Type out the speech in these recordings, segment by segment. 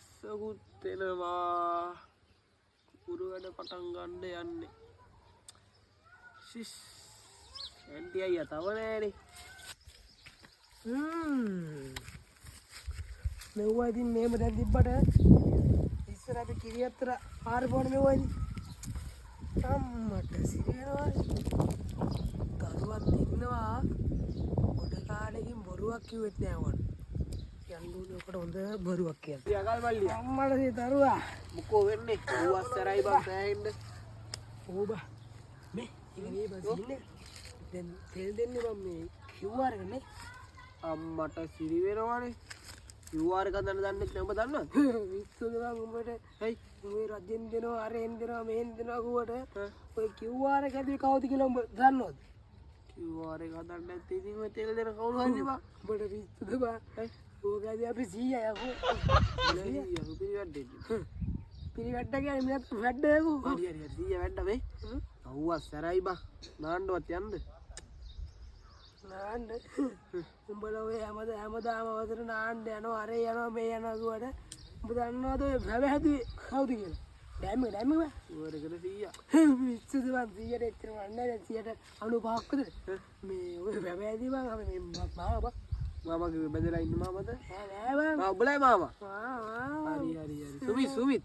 අස්සකුත් එනවා. කුරු වැඩ පටන් ගන්න යන්නේ. සිස් ඇන්ටි අයියා තව නෑනේ. මෙව්වා ඉතින් මේම දැන් තිබ්බට ඉස්සර අපි කිරියත්තර පාර පොණ මෙව්වා ඉතින් අම්මට සිරියනවා දරුවත් ඉන්නවා පොඩ කාලෙකින් බොරුවක් කිව්වෙත් නෑ වුණා යන්දුනේ ඔකට හොඳ බොරුවක් කියලා තියාගල් මල්ලියා අම්මලා මේ දරුවා මොකෝ වෙන්නේ ඌ අස්සරයි බං සෑහෙන්න ඕ බා මේ ඉන්නේ බස් ඉන්නේ දැන් තෙල් දෙන්නේ මම මේ QR එකනේ අම්මට සිරි වෙනවනේ QR එක ගන්න දන්නේ නැහැ ඔබ දන්නවද විශ්සුද බං උඹට හයි මේ රජෙන් දෙනවා අරෙන් දෙනවා මෙහෙන් දෙනවා කිව්වට ඔය QR එක ඇතුලේ කවුද කියලා උඹ දන්නවද QR එක හදන්න නැත්නම් ඉතින් ඔය තෙල් දෙන කවුරු හන්නේ බං උඹට විශ්සුද බං ඕකදී අපි 100යි යකෝ පිරිවැඩ කියන්නේ මිනිහත් වැඩ යකෝ හරි 100 වැඩ මේ අවුව සැරයි බං නාන්නවත් යන්න නාන්න උඹලා ඔය හැමදාම වතර නාන්න යනවා අරේ යනවා මේ යනවා කිව්වට උඹ දන්නවද ඔය වැව හැදුවේ කවුද කියලා ඩෑම් එක බෑ ඌරකට 100 විශ්සුද බං 100ට එච්චර වන්නේ නැහැ 95ක්ද මේ ඔය වැව හැදී බං අපි මේ මාව බං මාමා බෙදලා ඉන්න මාමද නෑ බං ඔබලයි මාමා හරි සුමිත්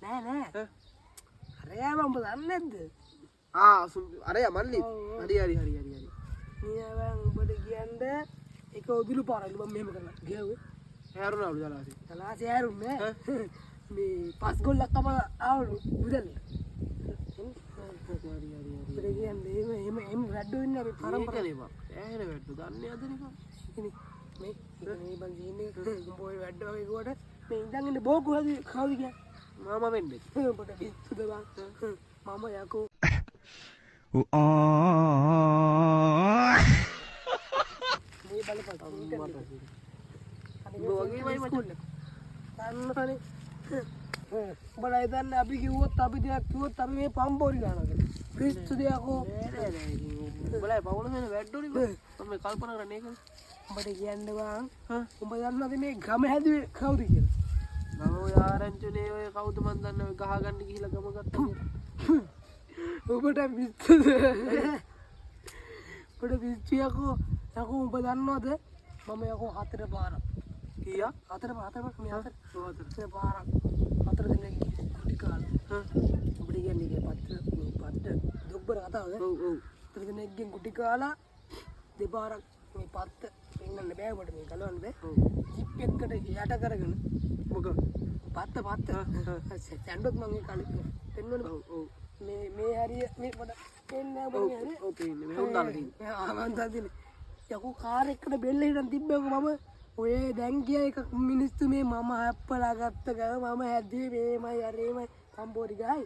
නෑ අරයා බං උඹ දන්නේ නැද්ද අරයා මල්ලි හරි නියවන් උඹට කියන්න එක ඔදුළු පාරයි මම මෙහෙම කරලා ගියාවේ හැරුණාලු ජලාසේ ජලාසේ හැරුන්නේ මේ පස් ගොල්ලක් කම ආවලු බුදල් හරි කියන්නේ එහෙම වැඩ වෙන්නේ අපි පරම්පරාවේ බා ඇහෙන වැඩ දන්නේ අද නිකන් මේ බං ගින්නේ උඹ ඔය වැඩ වගේ කොට මේ ඉඳන් ඉන්නේ බෝකු කවුද කියන්නේ මාමා වෙන්නේ උඹට විශ්සුද බං මම යකෝ මේ බලපන් බලයි දන්න අපි කිව්වොත් අපි දෙයක් කිව්වොත් අපි මේ පම්පෝරි ගන්නවා පිස්සු දෙයක්ෝ බලයි පවුල වෙන වැඩෝනි මම කල්පනා කරන්නේ ඒක උඹට කියන්න බං උඹ දන්නවද මේ ගම හැදුවේ කවුද කියලා මම ඔය ආරංචිනේ ඔය කවුද මන් දන්නේ ඔය ගහ ගන්න ගිහිල්ලා ගම ගත්තා ඔබට විශ්සුද ඔබට විශ්චියකෝ යකෝ උඹ දන්නවද මම යකෝ 4 පාරක් කීයක් 4 පාරක් මේ 4 පාරක් 4 දිනක් කාලා ඔබට කියන්නේ පත්ත දුබ්බර කතාවද ඔව් 4 දිනකින් කුටි කාලා දෙපාරක් මේ පත්ත පෙන්නන්න බෑ ඔබට මේ ගලවන්න බෑ ජිප් එකකට යට කරගෙන මොකද පත්ත සැන්ඩොත් මම ඒ කාලේ පෙන්වන්න ඔව් මේ හරිය මේ පොඩ පෙන්නේ ඔබ මේ හරිය ඔව් පෙන්නේ මේ හොඳ දාලා තියෙන්නේ මම දන්නේ යකෝ කාර් එකකට බෙල්ල හිටන් තිබ්බේ මම ඔය දැන් ගියා එක මිනිස්සු මේ මම හැප්පලා ගත්ත ගම මම හැදුවේ මේමයි අරේමයි සම්බෝරි ගහයි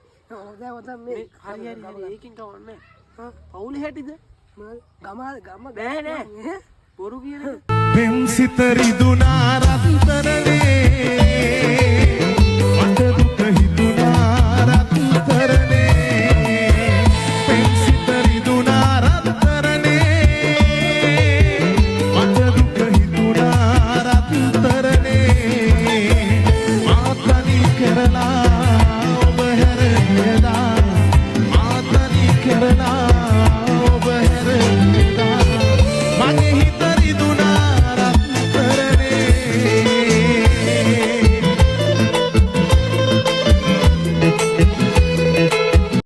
හොඳ මේ හරි ඒකින් කවන්නේ පවුලේ හැටිද ගම නෑ බොරු කියන පෙම් සිත රිදුනා රත්තරනේ